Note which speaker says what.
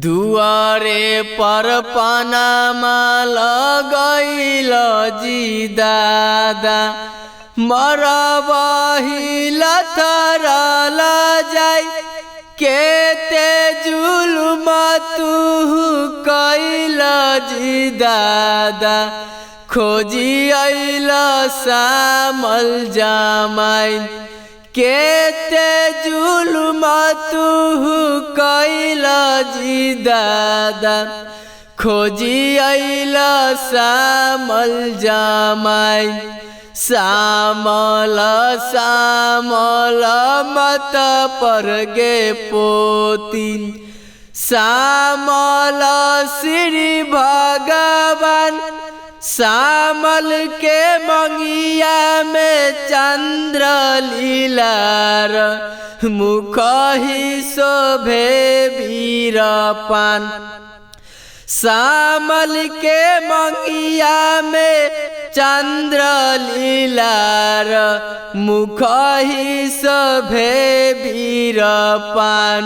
Speaker 1: दुआरे पर पनामा लगैल जी दादा मरबहिल थरल जाय केते जुल्म तू कैल जी दादा खोजी अइल सामल जमाई केते जुल्म तू कैल जी दादा खोजी अइल सामल जमाई सामल सामल मत पर गे पोती सामल श्री भगवान सामल के मंगिया में चंद्र लीलार मुख ही शोभे वीरपान सामल के मंगिया में चंद्र लीलार मुख ही शोभे वीरपान।